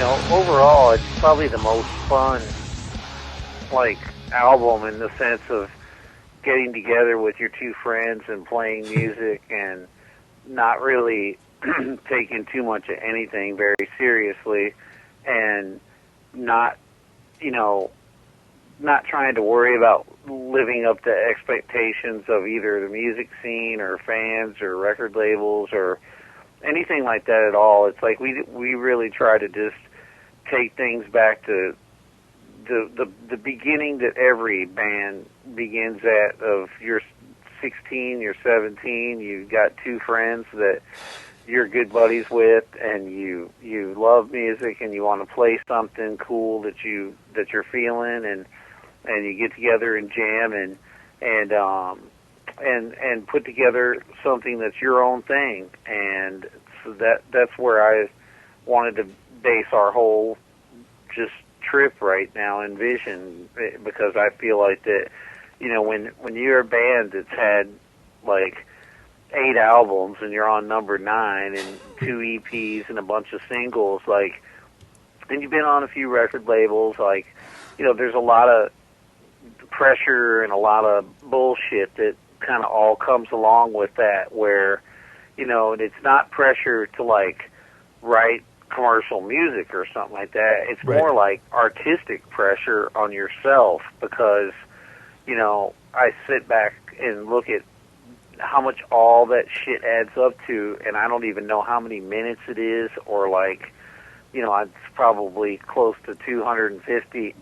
overall, it's probably the most fun, like, album in the sense of getting together with your two friends and playing music and not really taking too much of anything very seriously and not, not trying to worry about living up to expectations of either the music scene or fans or record labels or anything like that at all. It's like we really try to just take things back to the beginning that every band begins at. Of you're 16, you're 17, you've got two friends that you're good buddies with, and you love music and you want to play something cool that you're feeling, and you get together and jam and put together something that's your own thing. And so that's where I wanted to base our whole just trip right now and vision, because I feel like that, when you're a band that's had like 8 albums and you're on number 9 and 2 EPs and a bunch of singles, like, and you've been on a few record labels, like, there's a lot of pressure and a lot of bullshit that kind of all comes along with that, where, it's not pressure to, like, write commercial music or something like that. It's right. more like artistic pressure on yourself, because, I sit back and look at how much all that shit adds up to, and I don't even know how many minutes it is, or like, it's probably close to 250,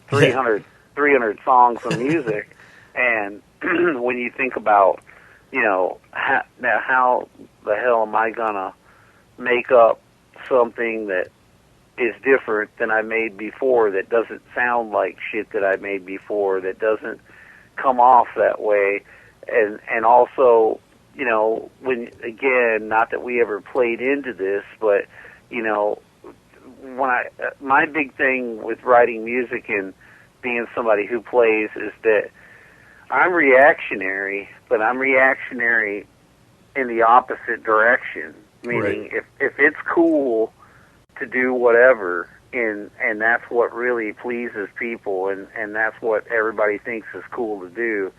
300 songs of music. And when you think about, how the hell am I gonna make up something that is different than I made before, that doesn't sound like shit that I made before, that doesn't come off that way? And also, when, again, not that we ever played into this, but, when my big thing with writing music and being somebody who plays is that I'm reactionary, but I'm reactionary in the opposite direction. Meaning, right. if it's cool to do whatever, and that's what really pleases people, and that's what everybody thinks is cool to do,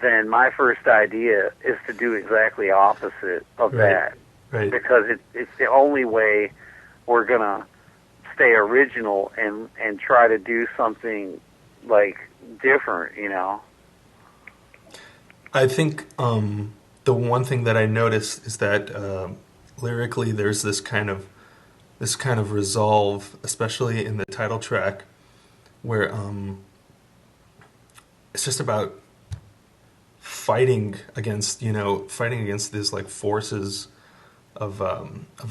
then my first idea is to do exactly opposite of right. that. Right. Because it's the only way we're going to stay original and try to do something, like, different, I think the one thing that I noticed is that lyrically there's this kind of resolve, especially in the title track, where it's just about fighting against these like forces of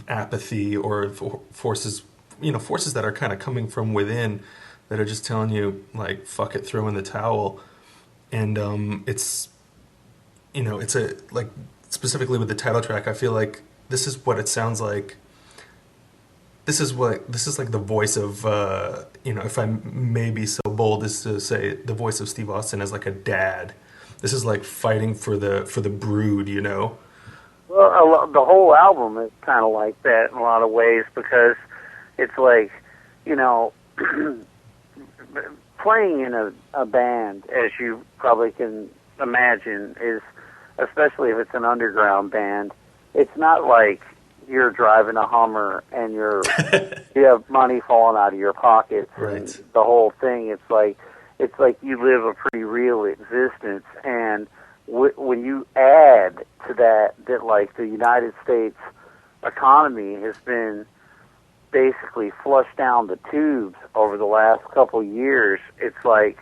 apathy, or forces that are kind of coming from within, that are just telling you, like, fuck it, throw in the towel. And it's a, like, specifically with the title track, I feel like this is what it sounds like. This is like the voice of, if I may be so bold as to say, the voice of Steve Austin as like a dad. This is like fighting for the brood, Well, the whole album is kind of like that in a lot of ways, because it's like, playing in a band, as you probably can imagine, is, especially if it's an underground band, it's not like you're driving a Hummer and you have money falling out of your pockets, right. and the whole thing. It's like you live a pretty real existence, and when you add to that like the United States economy has been basically flushed down the tubes over the last couple years, it's like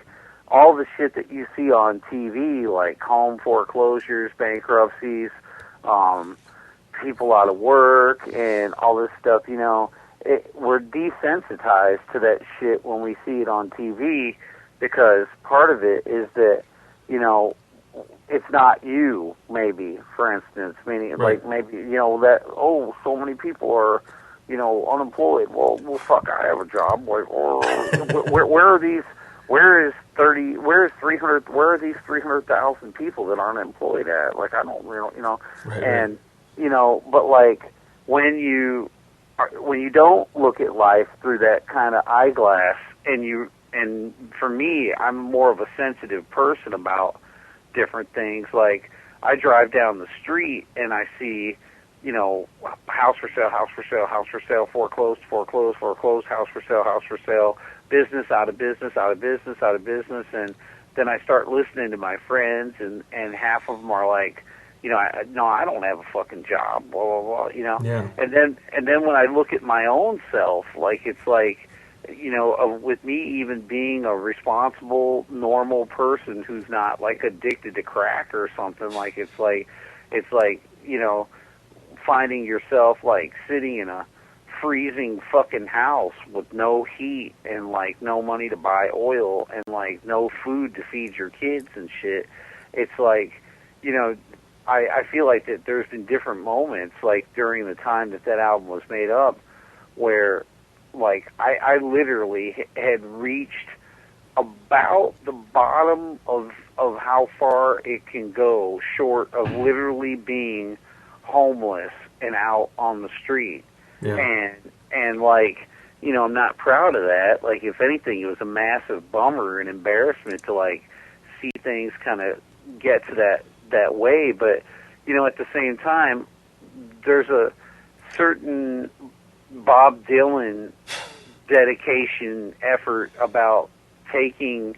all the shit that you see on TV, like home foreclosures, bankruptcies, people out of work, and all this stuff, we're desensitized to that shit when we see it on TV, because part of it is that, it's not you, maybe, for instance, meaning, right. like, maybe, that, so many people are, unemployed. Well, fuck, I have a job. Like, where are these? Where is 300? Where are these 300,000 people that aren't employed at? Like, I don't, Right, and but like when you when you don't look at life through that kind of eyeglass, and for me, I'm more of a sensitive person about different things. Like, I drive down the street and I see, house for sale, house for sale, house for sale, foreclosed, foreclosed, foreclosed, house for sale, business, out of business, out of business, out of business, and then I start listening to my friends, and half of them are like, I don't have a fucking job, blah blah blah, Yeah. And then when I look at my own self, like, it's like, with me even being a responsible, normal person who's not like addicted to crack or something, like, it's like, finding yourself like sitting in a freezing fucking house with no heat and like no money to buy oil and like no food to feed your kids and shit. It's like, I feel like that there's been different moments, like during the time that album was made up, where like I literally had reached about the bottom of how far it can go, short of literally being homeless and out on the street. Yeah. And like, I'm not proud of that. Like, if anything, it was a massive bummer and embarrassment to like see things kind of get to that way. But at the same time, there's a certain Bob Dylan dedication effort about taking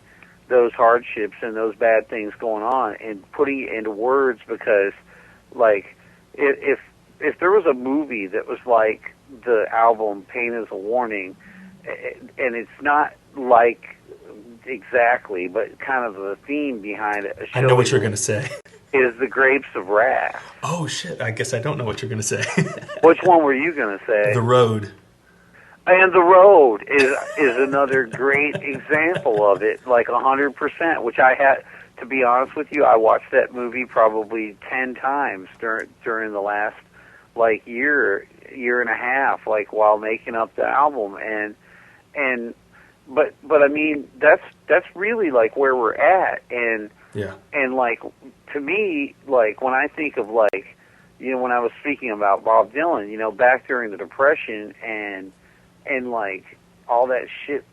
those hardships and those bad things going on and putting it into words, because like, if there was a movie that was like the album Pain is a Warning, and it's not like exactly, but kind of the theme behind it, I know what you're going to say. is The Grapes of Wrath. Oh, shit. I guess I don't know what you're going to say. Which one were you going to say? The Road. And The Road is another great example of it, like 100%, which I had, to be honest with you, I watched that movie probably 10 times during the last like year and a half, like while making up the album, but I mean, that's really like where we're at, and Yeah. and like, to me, like when I think of like, when I was speaking about Bob Dylan, back during the Depression and like all that shit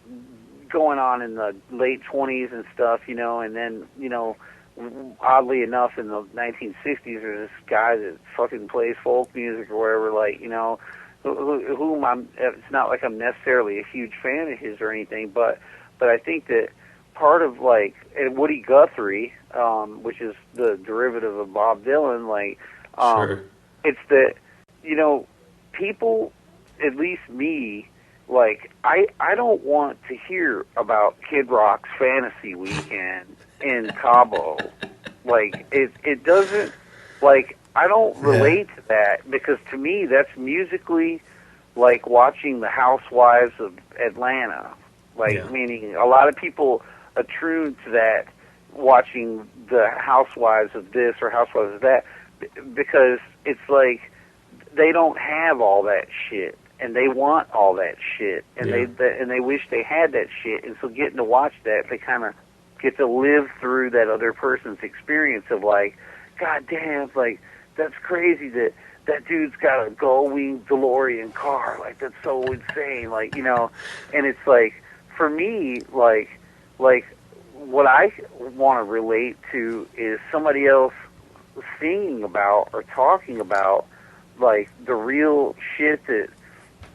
going on in the late 20s and stuff, and then, oddly enough, in the 1960s, there's this guy that fucking plays folk music or whatever, like, whom it's not like I'm necessarily a huge fan of his or anything, but I think that part of like, and Woody Guthrie, which is the derivative of Bob Dylan, like, Sure. it's that, people, at least me, like, I don't want to hear about Kid Rock's Fantasy Weekend in Cabo. Like, it doesn't, like, I don't relate to that, because to me that's musically like watching the Housewives of Atlanta. Like, meaning a lot of people attune to that, watching the Housewives of this or Housewives of that, because it's like they don't have all that shit, and they want all that shit, and they wish they had that shit, and so getting to watch that, they kind of get to live through that other person's experience of like, God damn, like, that's crazy that dude's got a gull-wing DeLorean car, like, that's so insane, like, and it's like, for me, like what I want to relate to is somebody else singing about or talking about like the real shit that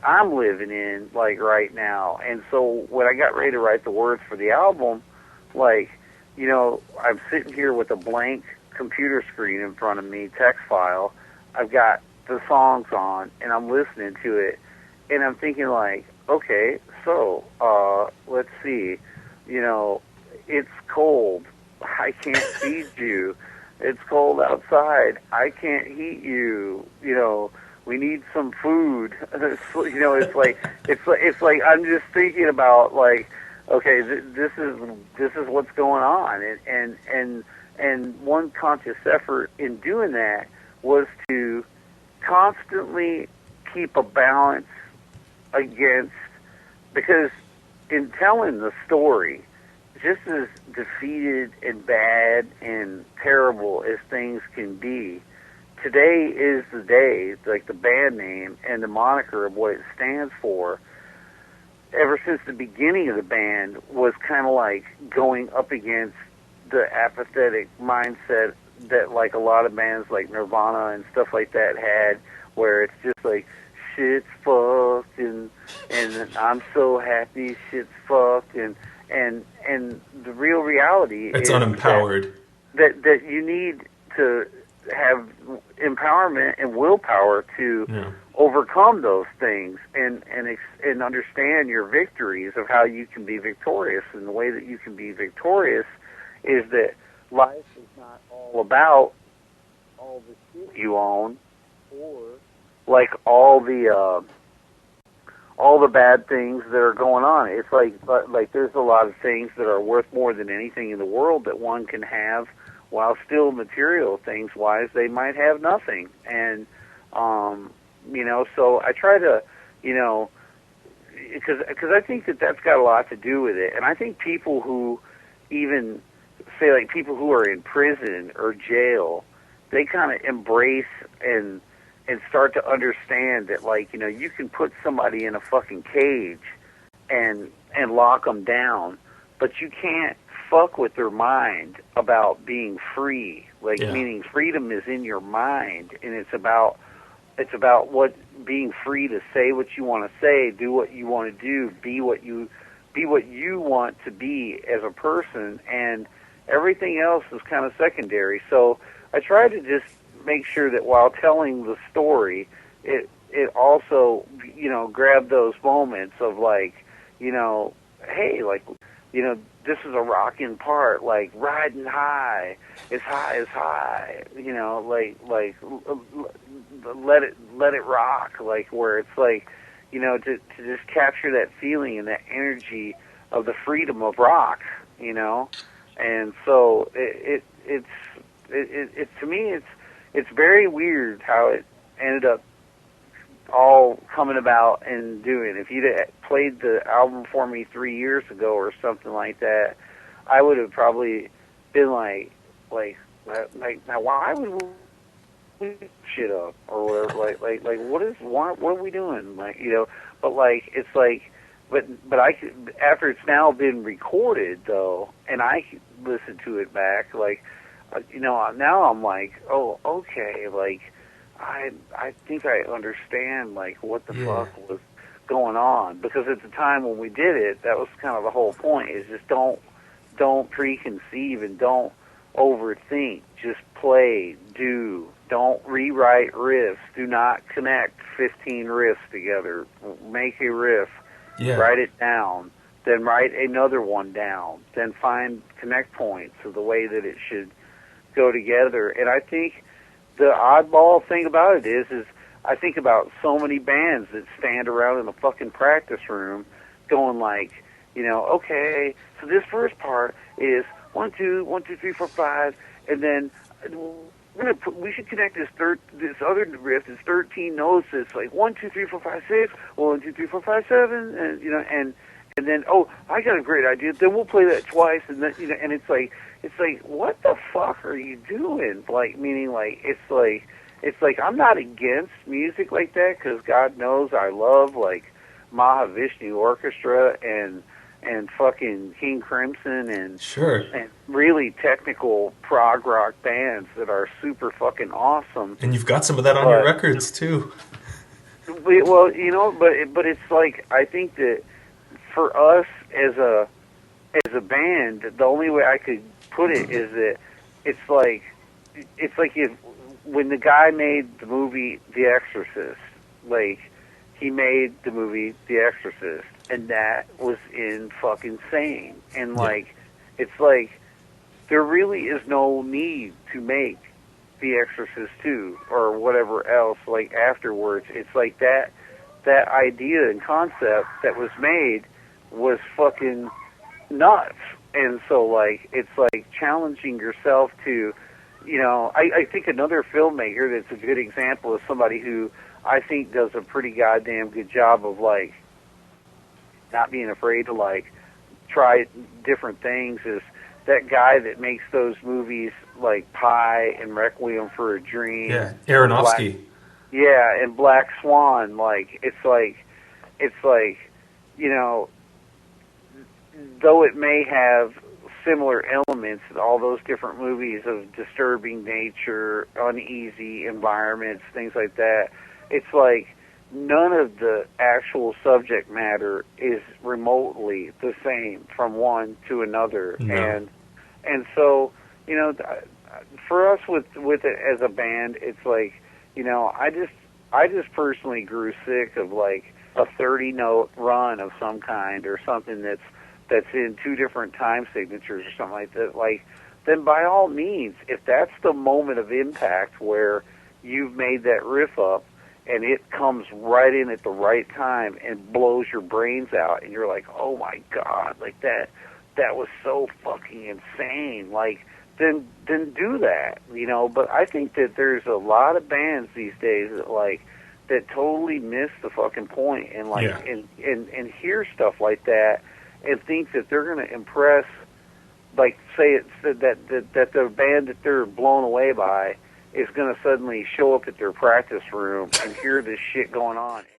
I'm living in, like, right now. And so when I got ready to write the words for the album, like, I'm sitting here with a blank computer screen in front of me, text file. I've got the songs on, and I'm listening to it, and I'm thinking like, okay, so let's see, it's cold, I can't feed you. It's cold outside, I can't heat you. We need some food. It's like I'm just thinking about like, okay, this is what's going on, and one conscious effort in doing that was to constantly keep a balance against, because in telling the story, just as defeated and bad and terrible as things can be, Today Is the Day, like the band name and the moniker of what it stands for, ever since the beginning of the band, was kind of like going up against the apathetic mindset that like a lot of bands like Nirvana and stuff like that had, where it's just like shit's fucked and I'm so happy shit's fucked and the real reality It's is unempowered. That you need to have empowerment and willpower to overcome those things and understand your victories of how you can be victorious. And the way that you can be victorious is that life is not all about all the shit you own or like all the bad things that are going on. It's like there's a lot of things that are worth more than anything in the world that one can have, while still material things wise they might have nothing. And so I try to, because I think that that's got a lot to do with it. And I think people who even say, like, people who are in prison or jail, they kind of embrace and start to understand that, like, you can put somebody in a fucking cage and lock them down, but you can't fuck with their mind about being free. Like, meaning freedom is in your mind, and it's about what being free to say what you want to say, do what you want to do, be what you want to be as a person, and everything else is kind of secondary. So I try to just make sure that while telling the story, it also, grab those moments of, like, hey, like, this is a rocking part, like riding high, as high, like let it rock, like, where it's like, to just capture that feeling and that energy of the freedom of rock, and so it's to me it's very weird how it ended up all coming about and doing. If you'd played the album for me 3 years ago or something like that, I would have probably been like now why would we shit up or whatever? Like what are we doing? Like, but like it's like, but I could, after it's now been recorded though, and I listen to it back, like, now I'm like, oh, okay, like, I think I understand, like, what the fuck was going on, because at the time when we did it, that was kind of the whole point, is just don't preconceive and don't overthink, just play, don't rewrite riffs, do not connect 15 riffs together, make a riff, write it down, then write another one down, then find connect points of the way that it should go together. And I think the oddball thing about it is I think about so many bands that stand around in the fucking practice room going like, okay, so this first part is 1 2 1 2 3 4 5, and then we should connect this other riff. It's 13 notes. It's like 1 2 3 4 5 6, 1 2 3 4 5 7, and then, oh, I got a great idea. Then we'll play that twice, and then and it's like what the fuck are you doing? Like, meaning, like, it's like I'm not against music like that, because God knows I love, like, Mahavishnu Orchestra and fucking King Crimson and really technical prog rock bands that are super fucking awesome. And you've got some of that on your records too. Well, but it's like, I think that for us as a band, the only way I could put it is that it's like if when the guy made the movie The Exorcist, like, he made the movie The Exorcist, and that was in fucking sane. And like, it's like there really is no need to make The Exorcist 2 or whatever else like afterwards. It's like that idea and concept that was made was fucking nuts. And so, like, it's like challenging yourself to, I think another filmmaker that's a good example is somebody who I think does a pretty goddamn good job of, like, not being afraid to, like, try different things, is that guy that makes those movies like Pie and Requiem for a Dream. Yeah, Black, Aronofsky. yeah, and Black Swan. It's like, you know, though it may have similar elements, all those different movies of disturbing nature, uneasy environments, things like that, it's like none of the actual subject matter is remotely the same from one to another. No. And so, you know, for us with it as a band, it's like, you know, I just personally grew sick of like a 30-note run of some kind or something that's in two different time signatures or something like that. Like, then by all means, if that's the moment of impact where you've made that riff up and it comes right in at the right time and blows your brains out, and you're like, oh my God, like that was so fucking insane. Like, then do that, you know. But I think that there's a lot of bands these days that totally miss the fucking point and like Yeah. and hear stuff like that and think that they're going to impress, like, say it's that the band that they're blown away by is going to suddenly show up at their practice room and hear this shit going on.